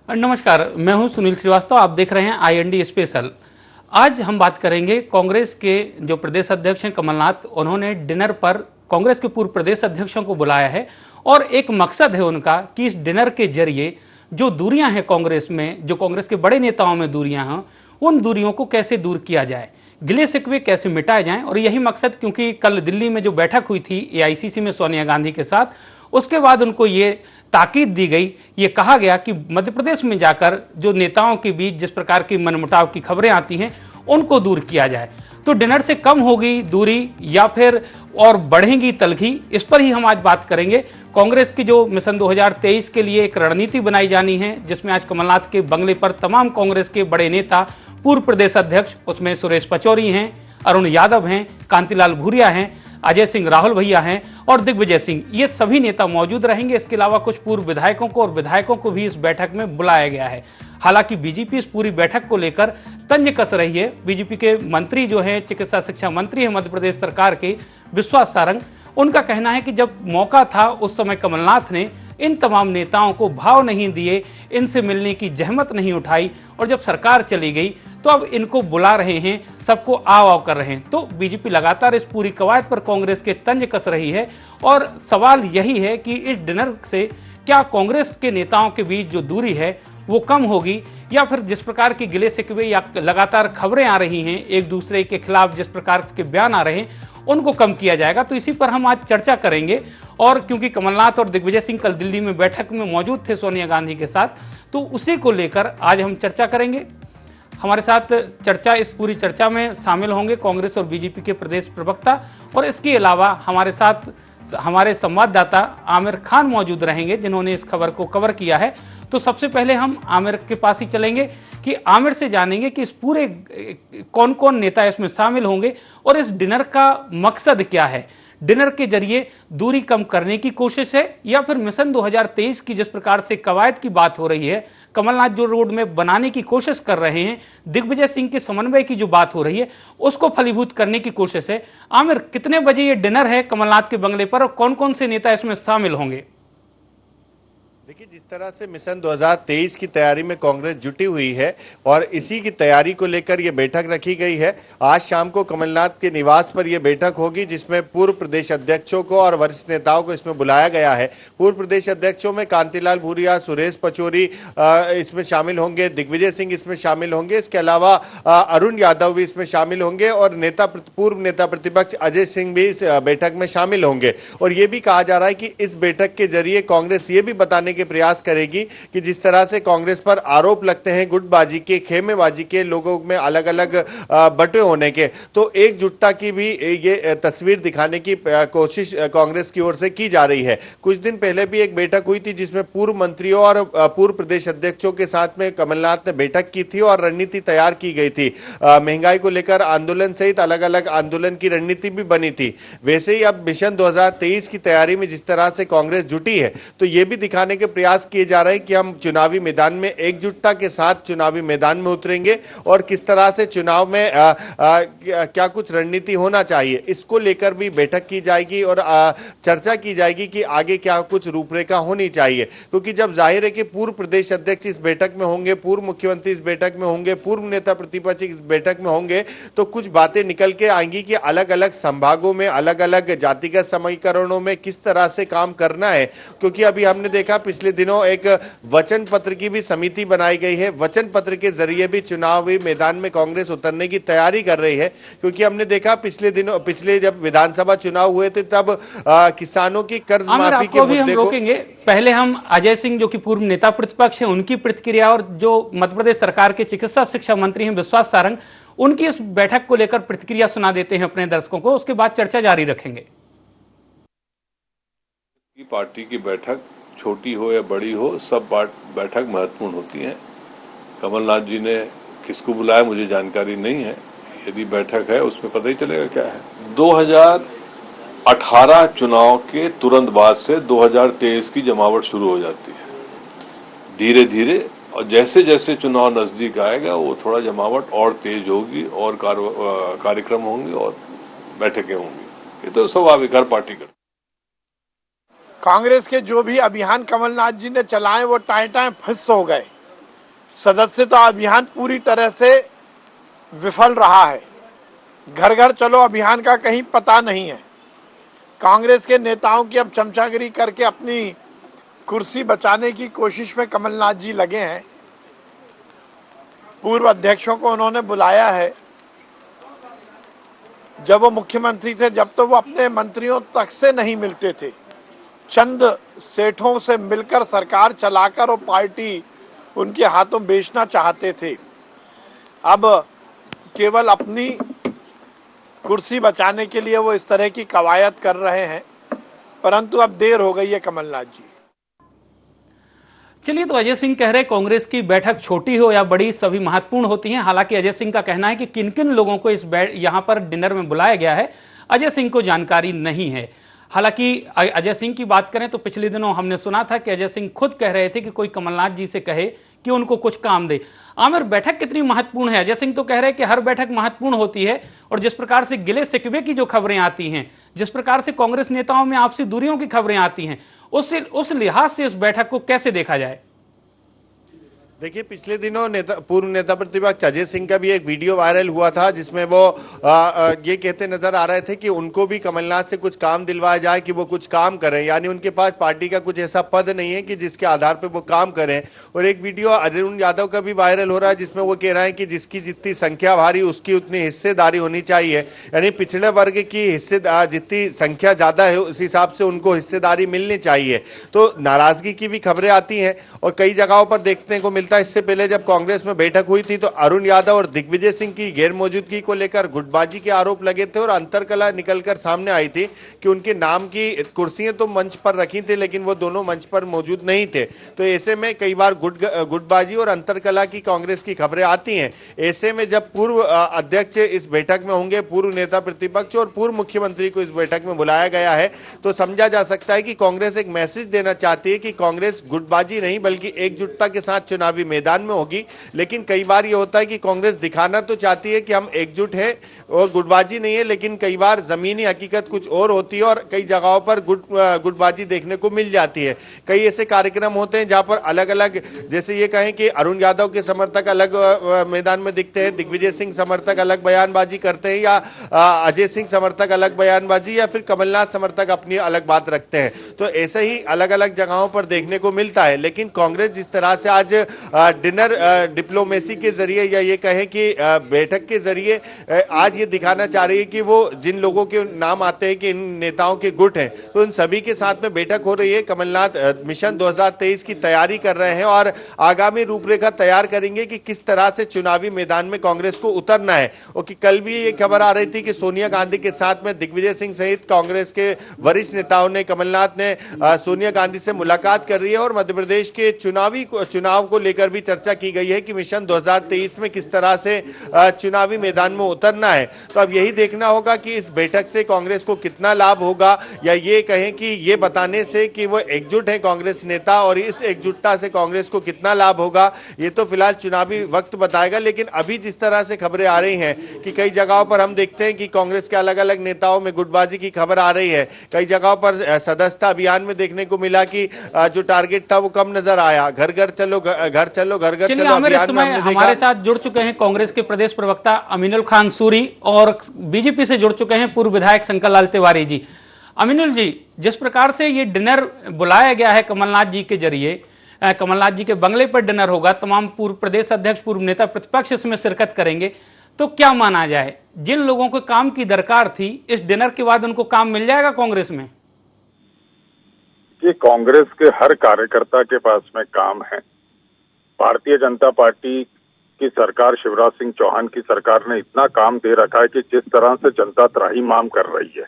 नमस्कार, मैं हूं सुनील श्रीवास्तव। आप देख रहे हैं IND स्पेशल। आज हम बात करेंगे कांग्रेस के जो प्रदेश अध्यक्ष हैं कमलनाथ, उन्होंने डिनर पर कांग्रेस के पूर्व प्रदेश अध्यक्षों को बुलाया है और एक मकसद है उनका कि इस डिनर के जरिए जो दूरियां हैं कांग्रेस में, जो कांग्रेस के बड़े नेताओं में दूरियां हैं, उन दूरियों को कैसे दूर किया जाए, गिले शिकवे कैसे मिटाए जाएं। और यही मकसद, क्योंकि कल दिल्ली में जो बैठक हुई थी AICC में सोनिया गांधी के साथ, उसके बाद उनको ये ताकीद दी गई, ये कहा गया कि मध्य प्रदेश में जाकर जो नेताओं के बीच जिस प्रकार की मनमुटाव की खबरें आती हैं उनको दूर किया जाए। तो डिनर से कम होगी दूरी या फिर और बढ़ेंगी तलखी, इस पर ही हम आज बात करेंगे। कांग्रेस की जो मिशन 2023 के लिए एक रणनीति बनाई जानी है, जिसमें आज कमलनाथ के बंगले पर तमाम कांग्रेस के बड़े नेता, पूर्व प्रदेश अध्यक्ष, उसमें सुरेश पचौरी हैं, अरुण यादव हैं, कांतिलाल भूरिया हैं, अजय सिंह राहुल भैया हैं और दिग्विजय सिंह, ये सभी नेता मौजूद रहेंगे। इसके अलावा कुछ पूर्व विधायकों को और विधायकों को भी इस बैठक में बुलाया गया है। हालांकि बीजेपी इस पूरी बैठक को लेकर तंज कस रही है। बीजेपी के मंत्री जो हैं, चिकित्सा शिक्षा मंत्री हैं मध्य प्रदेश सरकार के, विश्वास सारंग, उनका कहना है कि जब मौका था उस समय कमलनाथ ने इन तमाम नेताओं को भाव नहीं दिए, इनसे मिलने की जहमत नहीं उठाई, और जब सरकार चली गई तो अब इनको बुला रहे हैं, सबको आव आव कर रहे हैं। तो बीजेपी लगातार इस पूरी कवायद पर कांग्रेस के तंज कस रही है और सवाल यही है कि इस डिनर से क्या कांग्रेस के नेताओं के बीच जो दूरी है वो कम होगी, या फिर जिस प्रकार की गिले शिकवे या लगातार खबरें आ रही हैं, एक दूसरे के खिलाफ जिस प्रकार के बयान आ रहे हैं, उनको कम किया जाएगा। तो इसी पर हम आज चर्चा करेंगे। और क्योंकि कमलनाथ और दिग्विजय सिंह कल दिल्ली में बैठक में मौजूद थे सोनिया गांधी के साथ, तो उसी को लेकर आज हम चर्चा करेंगे। हमारे साथ इस पूरी चर्चा में शामिल होंगे कांग्रेस और बीजेपी के प्रदेश प्रवक्ता, और इसके अलावा हमारे साथ हमारे संवाददाता आमिर खान मौजूद रहेंगे, जिन्होंने इस खबर को कवर किया है। तो सबसे पहले हम आमिर के पास ही चलेंगे कि आमिर से जानेंगे कि इस पूरे कौन कौन नेता इसमें शामिल होंगे और इस डिनर का मकसद क्या है। डिनर के जरिए दूरी कम करने की कोशिश है, या फिर मिशन 2023 की जिस प्रकार से कवायद की बात हो रही है, कमलनाथ जो रोड मैप बनाने की कोशिश कर रहे हैं, दिग्विजय सिंह के समन्वय की जो बात हो रही है, उसको फलीभूत करने की कोशिश है। आमिर, कितने बजे ये डिनर है कमलनाथ के बंगले पर और कौन कौन से नेता इसमें शामिल होंगे? देखिए, जिस तरह से मिशन 2023 की तैयारी में कांग्रेस जुटी हुई है और इसी की तैयारी को लेकर यह बैठक रखी गई है। आज शाम को कमलनाथ के निवास पर यह बैठक होगी, जिसमें पूर्व प्रदेश अध्यक्षों को और वरिष्ठ नेताओं को इसमें बुलाया गया है। पूर्व प्रदेश अध्यक्षों में कांतिलाल भूरिया, सुरेश पचौरी इसमें शामिल होंगे, दिग्विजय सिंह इसमें शामिल होंगे, इसके अलावा अरुण यादव भी इसमें शामिल होंगे और पूर्व नेता प्रतिपक्ष अजय सिंह भी इस बैठक में शामिल होंगे। और ये भी कहा जा रहा है कि इस बैठक के जरिए कांग्रेस ये भी बताने के प्रयास करेगी कि जिस तरह से कांग्रेस पर आरोप लगते हैं गुटबाजी के, खेमेबाजी के, लोगों में अलग अलग बटे होने के, तो एकजुटता की भी ये तस्वीर दिखाने की कोशिश कांग्रेस की ओर से की जा रही है। कुछ दिन पहले भी एक बैठक हुई थी जिसमें पूर्व मंत्रियों और पूर्व प्रदेश अध्यक्षों के साथ में कमलनाथ ने बैठक की थी और रणनीति तैयार की गई थी। महंगाई को लेकर आंदोलन सहित अलग अलग आंदोलन की रणनीति भी बनी थी। वैसे ही अब मिशन 2023 की तैयारी में जिस तरह से कांग्रेस जुटी है, तो ये भी दिखाने के प्रयास किए जा रहे हैं कि हम चुनावी मैदान में एकजुटता के साथ चुनावी मैदान में उतरेंगे और किस तरह से चुनाव में क्या कुछ रणनीति होना चाहिए, इसको लेकर भी बैठक की जाएगी और चर्चा की जाएगी कि आगे क्या कुछ रूपरेखा होनी चाहिए। क्योंकि जब जाहिर है कि पूर्व प्रदेश अध्यक्ष इस बैठक में होंगे, पूर्व मुख्यमंत्री इस बैठक में होंगे, पूर्व नेता प्रतिपक्ष इस बैठक में होंगे, तो कुछ बातें निकल के आएंगी कि अलग अलग संभागों में, अलग अलग जातिगत समीकरणों में किस तरह से काम करना है। क्योंकि अभी हमने देखा पिछले दिनों एक वचन पत्र की भी समिति बनाई गई है। वचन पत्र के जरिए भी चुनावी मैदान में कांग्रेस उतरने की तैयारी कर रही है। क्योंकि हमने देखा पिछले जब विधानसभा चुनाव हुए थे, तब किसानों की कर्ज माफी के मुद्दे को रोकेंगे। पहले हम अजय सिंह, जो कि पूर्व नेता प्रतिपक्ष हैं, उनकी प्रतिक्रिया, और जो मध्य प्रदेश सरकार के चिकित्सा शिक्षा मंत्री हैं विश्वास सारंग, उनकी इस बैठक को लेकर प्रतिक्रिया सुना देते हैं अपने दर्शकों को। उसके बाद चर्चा जारी रखेंगे। पार्टी की बैठक छोटी हो या बड़ी हो, सब बैठक महत्वपूर्ण होती है। कमलनाथ जी ने किसको बुलाया मुझे जानकारी नहीं है। यदि बैठक है उसमें पता ही चलेगा क्या है। 2018 चुनाव के तुरंत बाद से 2023 की जमावट शुरू हो जाती है धीरे धीरे, और जैसे जैसे चुनाव नजदीक आएगा वो थोड़ा जमावट और तेज होगी और कार्यक्रम होंगे और बैठकें होंगी। ये तो स्वाभाविक हर पार्टी का। कांग्रेस के जो भी अभियान कमलनाथ जी ने चलाए वो टाइम फंस हो गए। सदस्यता अभियान पूरी तरह से विफल रहा है। घर घर चलो अभियान का कहीं पता नहीं है। कांग्रेस के नेताओं की अब चमचागिरी करके अपनी कुर्सी बचाने की कोशिश में कमलनाथ जी लगे हैं। पूर्व अध्यक्षों को उन्होंने बुलाया है। जब वो मुख्यमंत्री थे, जब तो वो अपने मंत्रियों तक से नहीं मिलते थे, चंद सेठों से मिलकर सरकार चलाकर और पार्टी उनके हाथों बेचना चाहते थे। अब केवल अपनी कुर्सी बचाने के लिए वो इस तरह की कवायद कर रहे हैं, परंतु अब देर हो गई है कमलनाथ जी। चलिए, तो अजय सिंह कह रहे कांग्रेस की बैठक छोटी हो या बड़ी सभी महत्वपूर्ण होती हैं। हालांकि अजय सिंह का कहना है कि किन किन लोगों को यहां पर डिनर में बुलाया गया है, अजय सिंह को जानकारी नहीं है। हालांकि अजय सिंह की बात करें तो पिछले दिनों हमने सुना था कि अजय सिंह खुद कह रहे थे कि कोई कमलनाथ जी से कहे कि उनको कुछ काम दे। आमिर, बैठक कितनी महत्वपूर्ण है? अजय सिंह तो कह रहे हैं कि हर बैठक महत्वपूर्ण होती है, और जिस प्रकार से गिले शिकवे की जो खबरें आती हैं, जिस प्रकार से कांग्रेस नेताओं में आपसी दूरियों की खबरें आती हैं, उस लिहाज से इस बैठक को कैसे देखा जाए? देखिए, पिछले दिनों पूर्व नेता प्रतिपक्ष अजय सिंह का भी एक वीडियो वायरल हुआ था, जिसमें वो ये कहते नजर आ रहे थे कि उनको भी कमलनाथ से कुछ काम दिलवाया जाए कि वो कुछ काम करें। यानी उनके पास पार्टी का कुछ ऐसा पद नहीं है कि जिसके आधार पर वो काम करें। और एक वीडियो अरुण यादव का भी वायरल हो रहा है, जिसमें वो कह रहे हैं कि जिसकी जितनी संख्या भारी उसकी उतनी हिस्सेदारी होनी चाहिए। यानी पिछड़े वर्ग की जितनी संख्या ज्यादा है उस हिसाब से उनको हिस्सेदारी मिलनी चाहिए। तो नाराजगी की भी खबरें आती हैं और कई जगहों पर देखने को मिलता है। इससे पहले जब कांग्रेस में बैठक हुई थी तो अरुण यादव और दिग्विजय सिंह की गैर मौजूदगी को लेकर गुटबाजी के आरोप लगे थे और अंतरकला निकलकर सामने आई थी कि उनके नाम की कुर्सियां तो मंच पर रखी थी, लेकिन वो दोनों मंच पर मौजूद नहीं थे। तो ऐसे में कई बार गुटबाजी और अंतरकला की कांग्रेस की खबरें आती हैं। ऐसे में जब पूर्व अध्यक्ष इस बैठक में होंगे, पूर्व नेता प्रतिपक्ष और पूर्व मुख्यमंत्री को इस बैठक में बुलाया गया है, तो समझा जा सकता है कि कांग्रेस एक मैसेज देना चाहती है कि कांग्रेस गुटबाजी नहीं बल्कि एकजुटता के साथ चुनावी मैदान में होगी। लेकिन कई बार यह होता है कि कांग्रेस दिखाना तो चाहती है कि हम एकजुट हैं और गुटबाजी नहीं है, लेकिन कई बार जमीनी हकीकत कुछ और होती है और कई जगहों पर गुटबाजी देखने को मिल जाती है। कई ऐसे कार्यक्रम होते हैं जहां पर अलग अलग, जैसे ये कहें कि अरुण यादव के समर्थक अलग मैदान में दिखते हैं, दिग्विजय सिंह समर्थक अलग बयानबाजी करते हैं, या अजय सिंह समर्थक अलग बयानबाजी, या फिर कमलनाथ समर्थक अपनी अलग बात रखते हैं। तो ऐसे ही अलग अलग जगहों पर देखने को मिलता है। लेकिन कांग्रेस जिस तरह से आज डिनर डिप्लोमेसी के जरिए या ये कहें कि बैठक के जरिए आज ये दिखाना चाह रही है कि वो जिन लोगों के नाम आते हैं कि इन नेताओं के गुट हैं, तो इन सभी के साथ में बैठक हो रही है। कमलनाथ मिशन 2023 की तैयारी कर रहे हैं और आगामी रूपरेखा तैयार करेंगे कि किस तरह से चुनावी मैदान में कांग्रेस को उतरना है। और कि कल भी ये खबर आ रही थी कि सोनिया गांधी के साथ में दिग्विजय सिंह सहित कांग्रेस के वरिष्ठ नेताओं ने, कमलनाथ ने सोनिया गांधी से मुलाकात कर रही है और मध्य प्रदेश के चुनाव को लेकर भी चर्चा की गई है कि मिशन 2023 में किस तरह से चुनावी मैदान में उतरना है। तो अब यही देखना होगा कि इस बैठक से कांग्रेस को कितना लाभ होगा, या ये कहें कि ये बताने से कि वो एकजुट है कांग्रेस नेता और इस एकजुटता से कांग्रेस को कितना लाभ होगा, ये तो फिलहाल चुनावी वक्त बताएगा। लेकिन अभी जिस तरह से खबरें आ रही हैं कि कई जगहों पर हम देखते हैं कि कांग्रेस के अलग अलग नेताओं में गुटबाजी की खबर आ रही है। कई जगहों पर सदस्यता अभियान में देखने को मिला कि जो टारगेट था वो कम नजर आया। घर घर चलो घर घर चलो अभियान में हमारे साथ जुड़ चुके हैं कांग्रेस के प्रदेश प्रवक्ता अमीनुल खान सूरी और बीजेपी से जुड़ चुके हैं पूर्व विधायक शंकर लाल तिवारी जी। अमीनुल जी, जिस प्रकार से ये डिनर बुलाया गया है कमलनाथ जी के जरिए, कमलनाथ जी के बंगले पर डिनर होगा, तमाम पूर्व प्रदेश अध्यक्ष, पूर्व नेता प्रतिपक्ष इसमें शिरकत करेंगे, तो क्या माना जाए, जिन लोगों को काम की दरकार थी इस डिनर के बाद उनको काम मिल जाएगा कांग्रेस में? ये कांग्रेस के हर कार्यकर्ता के पास में काम है। भारतीय जनता पार्टी की सरकार, शिवराज सिंह चौहान की सरकार ने इतना काम दे रखा है कि जिस तरह से जनता त्राहिमाम कर रही है,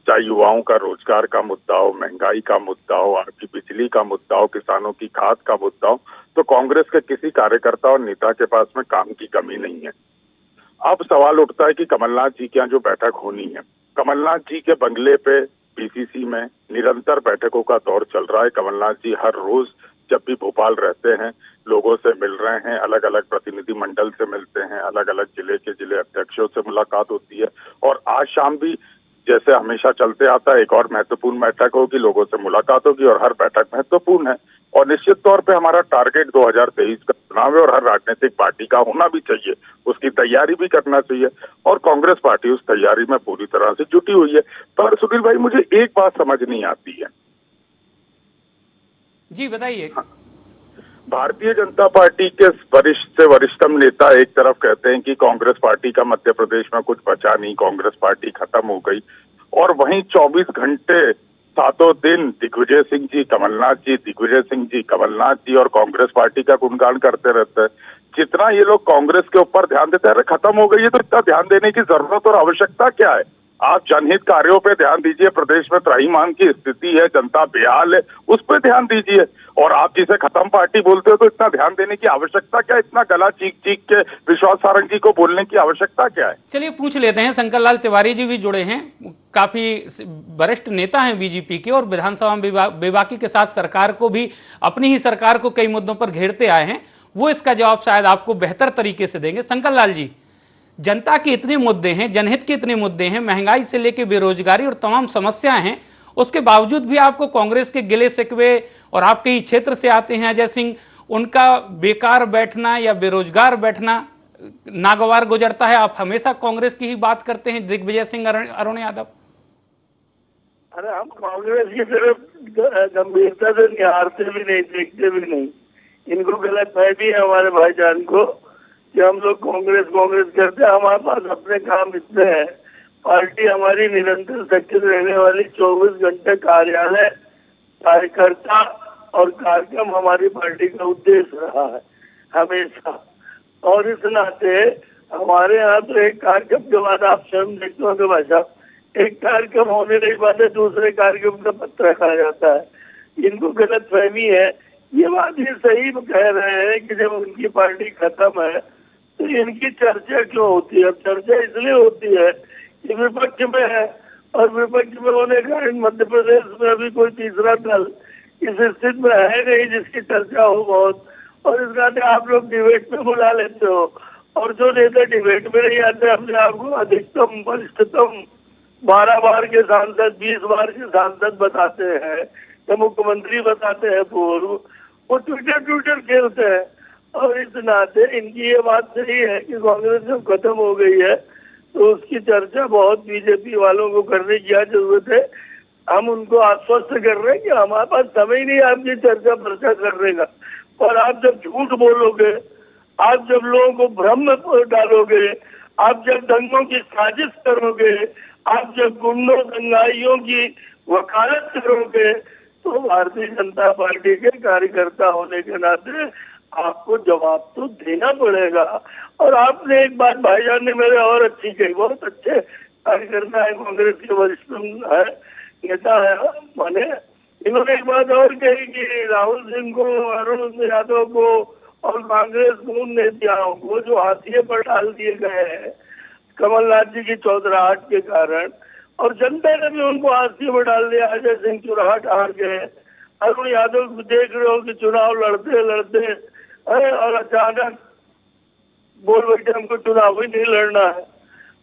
चाहे युवाओं का रोजगार का मुद्दा हो, महंगाई का मुद्दा हो, आपकी बिजली का मुद्दा हो, किसानों की खाद का मुद्दा हो, तो कांग्रेस के किसी कार्यकर्ता और नेता के पास में काम की कमी नहीं है। अब सवाल उठता है कि कमलनाथ जी के यहाँ जो बैठक होनी है, कमलनाथ जी के बंगले पे पीसीसी में निरंतर बैठकों का दौर चल रहा है। कमलनाथ जी हर रोज जब भी भोपाल रहते हैं लोगों से मिल रहे हैं, अलग अलग प्रतिनिधि मंडल से मिलते हैं, अलग अलग जिले के जिले अध्यक्षों से मुलाकात होती है। और आज शाम भी जैसे हमेशा चलते आता है, एक और महत्वपूर्ण बैठक होगी, लोगों से मुलाकात होगी और हर बैठक महत्वपूर्ण है। और निश्चित तौर पे हमारा टारगेट 2023 का चुनाव है और हर राजनीतिक पार्टी का होना भी चाहिए, उसकी तैयारी भी करना चाहिए और कांग्रेस पार्टी उस तैयारी में पूरी तरह से जुटी हुई है। पर सुनील भाई, मुझे एक बात समझ नहीं आती है। जी बताइए। भारतीय जनता पार्टी के वरिष्ठ से वरिष्ठतम नेता एक तरफ कहते हैं कि कांग्रेस पार्टी का मध्य प्रदेश में कुछ बचा नहीं, कांग्रेस पार्टी खत्म हो गई, और वहीं 24 घंटे सातों दिन दिग्विजय सिंह जी कमलनाथ जी, दिग्विजय सिंह जी कमलनाथ जी और कांग्रेस पार्टी का गुणगान करते रहते हैं। जितना ये लोग कांग्रेस के ऊपर ध्यान देते हैं, अरे खत्म हो गई है तो इतना ध्यान देने की जरूरत और आवश्यकता क्या है? आप जनहित कार्यों पे ध्यान दीजिए, प्रदेश में त्राहिमाम की स्थिति है, जनता बेहाल है, उस पर ध्यान दीजिए। और आप जिसे खत्म पार्टी बोलते हो तो इतना ध्यान देने की आवश्यकता क्या है? इतना गला चीख चीख के विश्वास सारंग जी को बोलने की आवश्यकता क्या है? चलिए पूछ लेते हैं, शंकर लाल तिवारी जी भी जुड़े हैं, काफी वरिष्ठ नेता हैं बीजेपी के और विधानसभा में बेबाकी के साथ सरकार को भी, अपनी ही सरकार को कई मुद्दों पर घेरते आए हैं। वो इसका जवाब शायद आपको बेहतर तरीके से देंगे। शंकर लाल जी, जनता के इतने मुद्दे हैं, जनहित के इतने मुद्दे हैं, महंगाई से लेकर बेरोजगारी और तमाम समस्याएं हैं, उसके बावजूद भी आपको कांग्रेस के गिले शिकवे, और आपके ही क्षेत्र से आते हैं अजय सिंह, उनका बेकार बैठना या बेरोजगार बैठना नागवार गुजरता है। आप हमेशा कांग्रेस की ही बात करते हैं, दिग्विजय सिंह, अरुण यादव। अरे हम कांग्रेस की तरफ गंभीरता से निहारते भी नहीं, देखते भी नहीं। इनको गलतफहमी है हमारे भाईजान को कि हम लोग कांग्रेस करते हैं। हमारे पास अपने काम इतने हैं, पार्टी हमारी निरंतर सक्रिय रहने वाली 24 घंटे कार्यालय, कार्यकर्ता और कार्यक्रम हमारी पार्टी का उद्देश्य रहा है हमेशा। और इस नाते हमारे यहाँ तो एक कार्यक्रम के बाद आप स्वयं देखते हो भाषा, एक कार्यक्रम होने नहीं पाते, दूसरे कार्यक्रम का पत्र रखा जाता है। इनको गलतफहमी है। ये बात ये सही कह रहे हैं कि जब उनकी पार्टी खत्म है तो इनकी चर्चा क्यों होती है? अब चर्चा इसलिए होती है कि विपक्ष में है, और विपक्ष में होने के कारण मध्य प्रदेश में अभी कोई तीसरा दल इस स्थिति में है नहीं जिसकी चर्चा हो बहुत। और इस नाते आप लोग डिबेट में बुला लेते हो, और जो नेता डिबेट में नहीं आते अपने आप को अधिकतम वरिष्ठतम 12 बार के सांसद, 20 बार के सांसद बताते हैं या मुख्यमंत्री बताते हैं पूर्व, वो ट्विटर खेलते हैं। और इस नाते इनकी ये बात सही है कि कांग्रेस जब खत्म हो गई है तो उसकी चर्चा बहुत बीजेपी वालों को करने की क्या जरूरत है। हम उनको आश्वस्त कर रहे हैं कि हमारे पास समय नहीं आपकी चर्चा पर्चा करने का। और आप जब झूठ बोलोगे, आप जब लोगों को भ्रम में डालोगे, आप जब दंगों की साजिश करोगे, आप जब गुंडों दंगाइयों की वकालत करोगे, तो भारतीय जनता पार्टी के कार्यकर्ता होने के नाते आपको जवाब तो देना पड़ेगा। और आपने एक बात भाईजान ने मेरे और अच्छी कही, बहुत अच्छे कार्यकर्ता है, कांग्रेस के वरिष्ठ है, नेता है माने। इन्होंने एक बात और कही कि राहुल सिंह को, अरुण यादव को और कांग्रेस को, उन नेताओं को जो हाशिए पर डाल दिए गए हैं कमलनाथ जी की चौधराहट के कारण, और जनता ने भी उनको हाशिए पर डाल दिया। अजय सिंह चुराहट हार गए, अरुण यादव को देख रहे हो कि चुनाव लड़ते और अचानक बोल बैठे हमको चुनाव ही नहीं लड़ना है।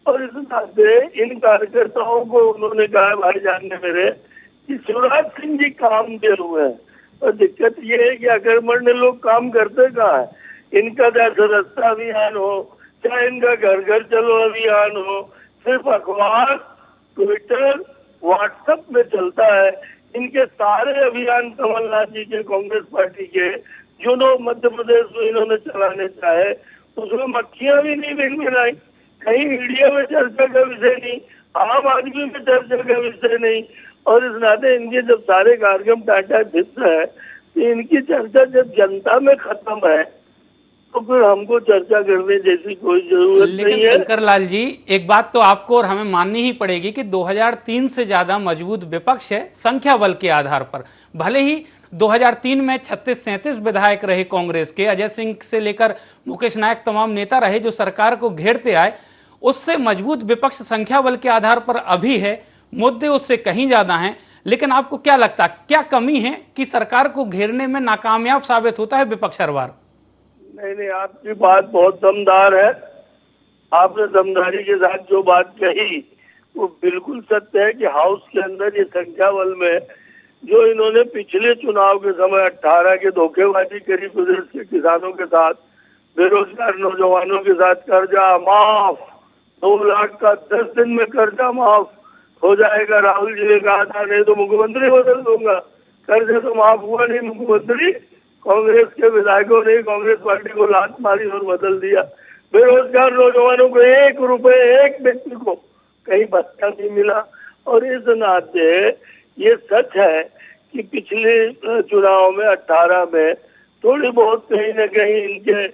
और इस नाते इन कार्यकर्ताओं को उन्होंने कहा, भाईजान ने मेरे, कि शिवराज सिंह जी काम के हुए हैं। और दिक्कत ये है कि अकर्मण्य लोग काम करते कहाँ है? इनका चाहे सदस्यता अभियान हो, चाहे इनका घर घर चलो अभियान हो, सिर्फ अखबार, ट्विटर, व्हाट्सएप में चलता है। इनके सारे अभियान कमलनाथ जी के, कांग्रेस पार्टी के, जो लोग मध्य प्रदेश में इन्होंने चलाने चाहे, उसमें मक्खियां भी नहीं बिन मिलाई। कहीं मीडिया में चर्चा का विषय नहीं, आम आदमी में चर्चा का विषय नहीं। और इस नाते इनके जब सारे कार्यक्रम टाटा चित्र है, तो इनकी चर्चा जब जनता में खत्म है तो फिर हमको चर्चा करने जैसी कोई जरूरत नहीं है। लेकिन शंकर लाल जी, एक बात तो आपको और हमें माननी ही पड़ेगी कि 2003 से ज्यादा मजबूत विपक्ष है संख्या बल के आधार पर। भले ही 2003 में 36-37 विधायक रहे कांग्रेस के, अजय सिंह से लेकर मुकेश नायक तमाम नेता रहे जो सरकार को घेरते आए, उससे मजबूत विपक्ष संख्या बल के आधार पर अभी है, मुद्दे उससे कहीं ज्यादा हैं। लेकिन आपको क्या लगता है, क्या कमी है कि सरकार को घेरने में नाकामयाब साबित होता है विपक्ष हर बार? नहीं, आपकी बात बहुत दमदार है। आपने दमदारी के साथ जो बात कही वो बिल्कुल सत्य है कि हाउस के अंदर ये संख्या बल में जो इन्होंने पिछले चुनाव के समय 18 के धोखेबाजी करी प्रदेश के किसानों के साथ, बेरोजगार नौजवानों के साथ, कर्जा माफ 2 लाख का 10 दिन में कर्जा माफ हो जाएगा। राहुल जी ने कहा था नहीं तो मुख्यमंत्री बदल दूंगा। कर्जा तो माफ हुआ नहीं, मुख्यमंत्री कांग्रेस के विधायकों ने कांग्रेस पार्टी को लात मारी और बदल दिया। बेरोजगार नौजवानों को 1 रुपए एक व्यक्ति को कहीं भत्ता नहीं मिला। और इस नाते ये सच है कि पिछले चुनाव में 18 में थोड़ी बहुत कहीं न कहीं इनके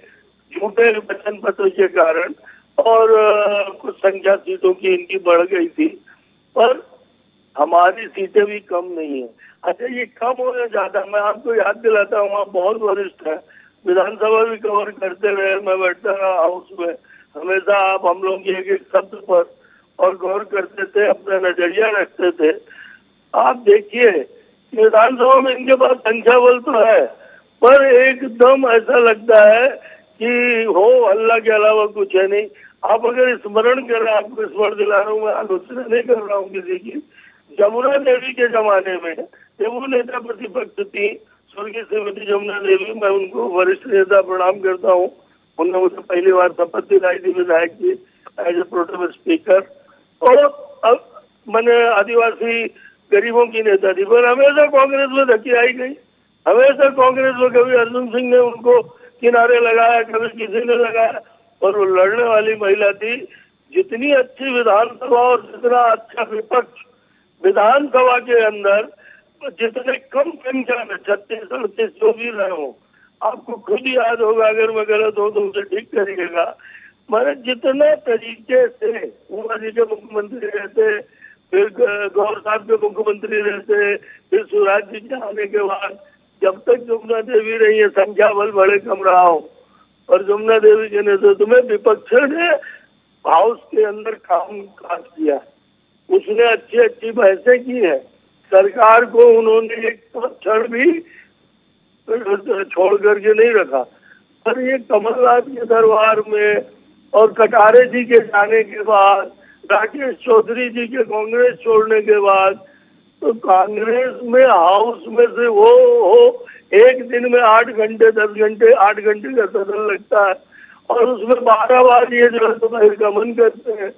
झूठे वचन पत्र के कारण और कुछ संख्या सीटों की इनकी बढ़ गई थी, पर हमारी सीटें भी कम नहीं है। अच्छा, ये कम हो या ज्यादा, मैं आपको याद दिलाता हूँ, आप बहुत वरिष्ठ है, विधानसभा भी कवर करते रहे, मैं बैठता रहा हाउस में, हमेशा आप हम लोग एक एक शब्द पर और गौर करते थे, अपना नजरिया रखते थे। आप देखिए विधानसभा में इनके पास संख्या बल तो है, पर एकदम ऐसा लगता है कि हो अल्लाह के अलावा कुछ है नहीं। आप अगर स्मरण कर रहे हैं, आपको स्मरण दिला रहा हूँ, मैं आलोचना नहीं कर रहा हूँ किसी की। जमुना देवी के जमाने में जब वो नेता प्रतिपक्ष थी, स्वर्गीय श्रीमती जमुना देवी, मैं उनको वरिष्ठ नेता प्रणाम करता हूँ, उन्होंने मुझे पहली बार शपथ दिलाई थी विधायक की एज ए प्रोटेम स्पीकर। और अब मैंने आदिवासी गरीबों की नेता थी, पर हमेशा कांग्रेस में धकी आई गई। हमेशा कांग्रेस में कभी अर्जुन सिंह ने उनको किनारे लगाया, कभी किसी ने लगाया, और वो लड़ने वाली महिला थी। जितनी अच्छी विधानसभा और जितना अच्छा विपक्ष विधानसभा के अंदर, जितने कम संख्या में 36-38 जो भी रहे हो, आपको खुद याद होगा, अगर मैं गलत हूँ तो मुझे ठीक करिएगा, मैंने जितना तरीके से उमा जी के मुख्यमंत्री रहते, फिर गौर साहब के मुख्यमंत्री रहते, फिर शिवराज जी के आने के बाद जब तक जमुना देवी रही है, संख्या बल बड़े कम रहा हो, और जमुना देवी के नेतृत्व में विपक्ष ने हाउस के अंदर काम काज किया। उसने अच्छी अच्छी बहसें की है, सरकार को उन्होंने एक क्षण भी छोड़ करके नहीं रखा। पर ये कमलनाथ के दरबार में और कटारे जी के जाने के बाद, राकेश चौधरी जी के कांग्रेस छोड़ने के बाद, तो कांग्रेस में हाउस में से वो एक दिन में 8 घंटे 10 घंटे 8 घंटे का सदन लगता है, और उसमें 12 बार ये जो है तो बहिर्गमन करते हैं।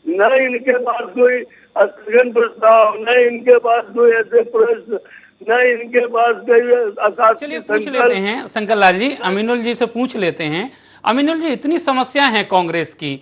न इनके पास कोई स्थगन प्रस्ताव, न इनके पास कोई ऐसे प्रश्न, न इनके पास कोई। चलिए पूछ लेते हैं शंकर लाल जी, अमीनुल जी से पूछ लेते हैं। अमीनुल जी, इतनी समस्याएं हैं कांग्रेस की,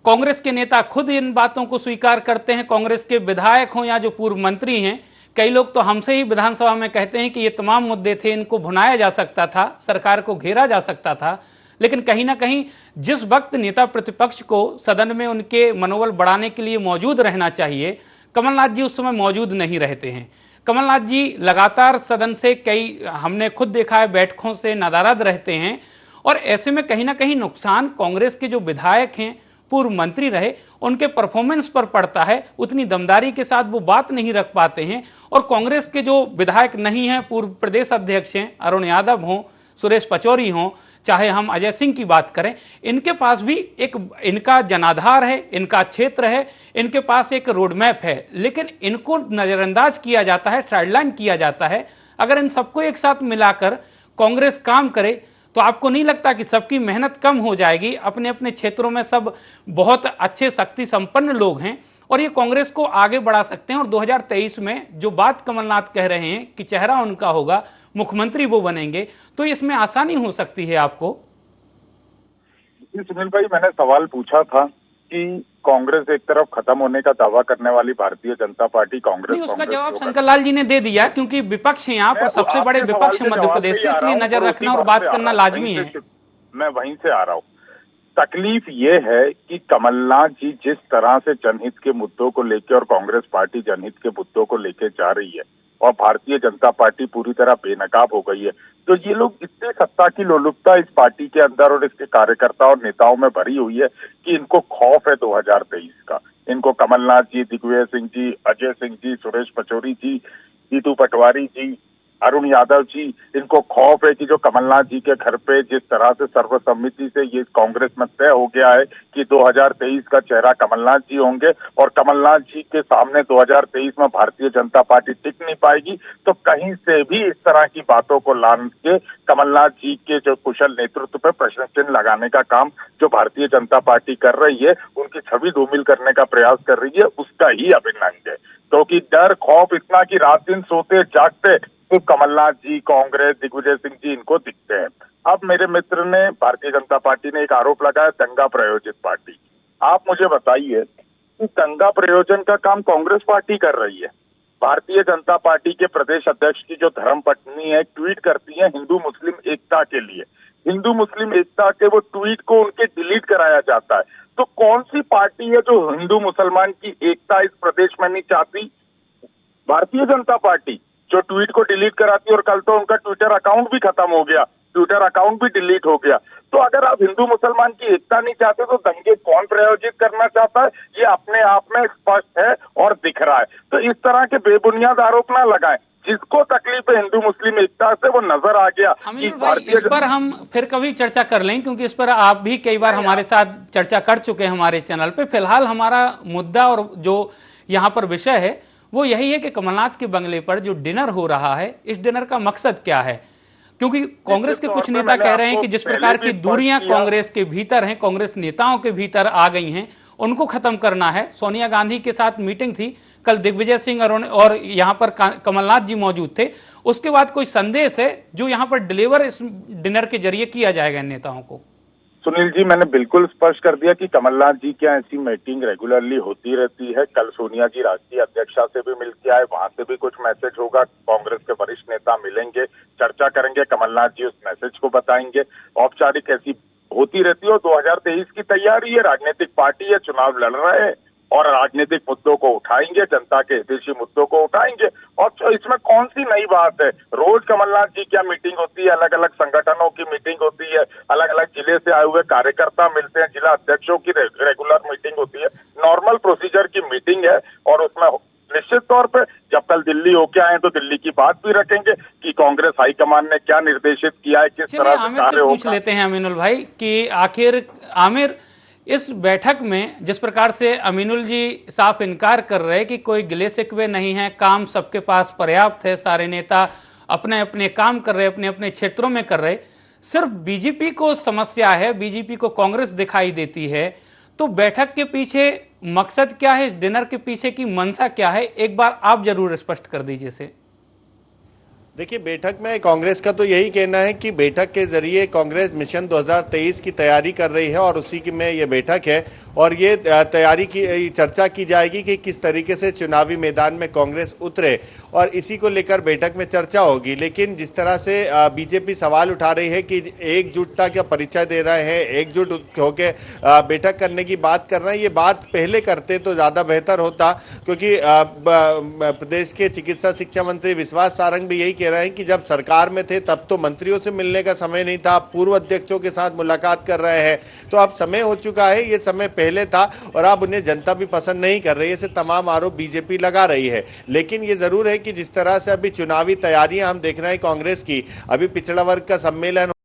कांग्रेस के नेता खुद इन बातों को स्वीकार करते हैं, कांग्रेस के विधायक हों या जो पूर्व मंत्री हैं, कई लोग तो हमसे ही विधानसभा में कहते हैं कि ये तमाम मुद्दे थे, इनको भुनाया जा सकता था, सरकार को घेरा जा सकता था। लेकिन कहीं ना कहीं जिस वक्त नेता प्रतिपक्ष को सदन में उनके मनोबल बढ़ाने के लिए मौजूद रहना चाहिए, कमलनाथ जी उस समय मौजूद नहीं रहते हैं। कमलनाथ जी लगातार सदन से कई, हमने खुद देखा है, बैठकों से नाराज रहते हैं, और ऐसे में कहीं ना कहीं नुकसान कांग्रेस के जो विधायक हैं, पूर्व मंत्री रहे, उनके परफॉर्मेंस पर पड़ता है। उतनी दमदारी के साथ वो बात नहीं रख पाते हैं, और कांग्रेस के जो विधायक नहीं हैं, पूर्व प्रदेश अध्यक्ष हैं, अरुण यादव हों, सुरेश पचौरी हों, चाहे हम अजय सिंह की बात करें, इनके पास भी एक इनका जनाधार है, इनका क्षेत्र है, इनके पास एक रोड मैप है, लेकिन इनको नजरअंदाज किया जाता है, साइडलाइन किया जाता है। अगर इन सबको एक साथ मिलाकर कांग्रेस काम करे तो आपको नहीं लगता कि सबकी मेहनत कम हो जाएगी? अपने अपने क्षेत्रों में सब बहुत अच्छे शक्ति संपन्न लोग हैं और ये कांग्रेस को आगे बढ़ा सकते हैं। और 2023 में जो बात कमलनाथ कह रहे हैं कि चेहरा उनका होगा, मुख्यमंत्री वो बनेंगे, तो इसमें आसानी हो सकती है आपको? सुनील भाई, मैंने सवाल पूछा था कि कांग्रेस एक तरफ खत्म होने का दावा करने वाली भारतीय जनता पार्टी कांग्रेस, उसका जवाब शंकर लाल जी ने दे दिया, क्योंकि विपक्ष है यहाँ पर, सबसे बड़े विपक्ष मध्य प्रदेश के, इसलिए नजर रखना और बात करना लाजमी है। मैं वहीं से आ रहा हूँ। तकलीफ ये है कि कमलनाथ जी जिस तरह से जनहित के मुद्दों को लेकर और कांग्रेस पार्टी जनहित के मुद्दों को लेकर जा रही है और भारतीय जनता पार्टी पूरी तरह बेनकाब हो गई है, तो ये लोग इतने सत्ता की लोलुपता इस पार्टी के अंदर और इसके कार्यकर्ता और नेताओं में भरी हुई है कि इनको खौफ है 2023 का। इनको कमलनाथ जी, दिग्विजय सिंह जी, अजय सिंह जी, सुरेश पचौरी जी, जीतू पटवारी जी, अरुण यादव जी, इनको खौफ है कि जो कमलनाथ जी के घर पे जिस तरह से सर्वसम्मति से ये कांग्रेस में तय हो गया है कि 2023 का चेहरा कमलनाथ जी होंगे और कमलनाथ जी के सामने 2023 में भारतीय जनता पार्टी टिक नहीं पाएगी, तो कहीं से भी इस तरह की बातों को लान के कमलनाथ जी के जो कुशल नेतृत्व पे प्रश्न चिन्ह लगाने का काम जो भारतीय जनता पार्टी कर रही है, उनकी छवि धूमिल करने का प्रयास कर रही है, उसका ही अभिन्न अंग है। क्योंकि डर खौफ इतना कि रात दिन सोते जागते तो कमलनाथ जी, कांग्रेस, दिग्विजय सिंह जी इनको दिखते हैं। अब मेरे मित्र ने, भारतीय जनता पार्टी ने एक आरोप लगाया दंगा प्रयोजित पार्टी। आप मुझे बताइए कि दंगा प्रयोजन का काम कांग्रेस पार्टी कर रही है। भारतीय जनता पार्टी के प्रदेश अध्यक्ष की जो धर्म पत्नी है, ट्वीट करती है हिंदू मुस्लिम एकता के लिए। हिंदू मुस्लिम एकता के वो ट्वीट को उनके डिलीट कराया जाता है। तो कौन सी पार्टी है जो हिंदू मुसलमान की एकता इस प्रदेश में नहीं चाहती? भारतीय जनता पार्टी, जो ट्वीट को डिलीट कराती है। और कल तो उनका ट्विटर अकाउंट भी खत्म हो गया, ट्विटर अकाउंट भी डिलीट हो गया। तो अगर आप हिंदू मुसलमान की एकता नहीं चाहते तो दंगे कौन प्रायोजित करना चाहता है, ये अपने आप में स्पष्ट है और दिख रहा है। तो इस तरह के बेबुनियाद आरोप ना लगाएं। जिसको तकलीफ है हिंदू मुस्लिम एकता से, वो नजर आ गया कि भारतीय, इस पर हम फिर कभी चर्चा कर लें, क्योंकि इस पर आप भी कई बार हमारे साथ चर्चा कर चुके हैं हमारे चैनल पे। फिलहाल हमारा मुद्दा और जो यहाँ पर विषय है वो यही है कि कमलनाथ के बंगले पर जो डिनर हो रहा है, इस डिनर का मकसद क्या है? क्योंकि कांग्रेस के कुछ नेता कह रहे हैं कि जिस प्रकार की दूरियां कांग्रेस के भीतर हैं, कांग्रेस नेताओं के भीतर आ गई हैं, उनको खत्म करना है। सोनिया गांधी के साथ मीटिंग थी कल, दिग्विजय सिंह और यहाँ पर कमलनाथ जी मौजूद थे। उसके बाद कोई संदेश है जो यहाँ पर डिलीवर इस डिनर के जरिए किया जाएगा इन नेताओं को? सुनील जी, मैंने बिल्कुल स्पष्ट कर दिया कि कमलनाथ जी की ऐसी मीटिंग रेगुलरली होती रहती है। कल सोनिया जी राष्ट्रीय अध्यक्षा से भी मिल के आए, वहां से भी कुछ मैसेज होगा। कांग्रेस के वरिष्ठ नेता मिलेंगे, चर्चा करेंगे, कमलनाथ जी उस मैसेज को बताएंगे। औपचारिक ऐसी होती रहती है। और 2023 की तैयारी है, राजनीतिक पार्टी है, चुनाव लड़ रहे हैं और राजनीतिक मुद्दों को उठाएंगे, जनता के हितैषी मुद्दों को उठाएंगे। और इसमें कौन सी नई बात है? रोज कमलनाथ जी क्या मीटिंग होती है, अलग अलग संगठनों की मीटिंग होती है, अलग अलग जिले से आए हुए कार्यकर्ता मिलते हैं, जिला अध्यक्षों की रेगुलर मीटिंग होती है। नॉर्मल प्रोसीजर की मीटिंग है और उसमें निश्चित तौर पे जब कल दिल्ली होके आए तो दिल्ली की बात भी रखेंगे कि कांग्रेस हाईकमान ने क्या निर्देशित किया है, किस तरह से कार्य होगा। पूछ लेते हैं अमीनुल भाई कि आखिर आमिर, इस बैठक में जिस प्रकार से अमीनुल जी साफ इनकार कर रहे हैं कि कोई गिले शिकवे नहीं है, काम सबके पास पर्याप्त है, सारे नेता अपने अपने काम कर रहे, अपने अपने क्षेत्रों में कर रहे, सिर्फ बीजेपी को समस्या है, बीजेपी को कांग्रेस दिखाई देती है, तो बैठक के पीछे मकसद क्या है, इस डिनर के पीछे की मंशा क्या है? एक बार आप जरूर स्पष्ट कर दीजिए इसे। देखिए, बैठक में कांग्रेस का तो यही कहना है कि बैठक के जरिए कांग्रेस मिशन 2023 की तैयारी कर रही है और उसी की में ये बैठक है और ये तैयारी की चर्चा की जाएगी कि किस तरीके से चुनावी मैदान में कांग्रेस उतरे और इसी को लेकर बैठक में चर्चा होगी। लेकिन जिस तरह से बीजेपी सवाल उठा रही है कि एकजुटता का परिचय दे रहे हैं, एकजुट होकर बैठक करने की बात कर रहे हैं, ये बात पहले करते तो ज्यादा बेहतर होता, क्योंकि प्रदेश के चिकित्सा शिक्षा मंत्री विश्वास सारंग भी यही कह रहे हैं कि जब सरकार में थे तब तो मंत्रियों से मिलने का समय नहीं था, पूर्व अध्यक्षों के साथ मुलाकात कर रहे हैं। तो अब समय हो चुका है, ये समय पहले था और अब उन्हें जनता भी पसंद नहीं कर रही है। ऐसे तमाम आरोप बीजेपी लगा रही है। लेकिन ये जरूर है कि जिस तरह से अभी चुनावी तैयारियां हम देख रहे हैं कांग्रेस की, अभी पिछड़ा वर्ग का सम्मेलन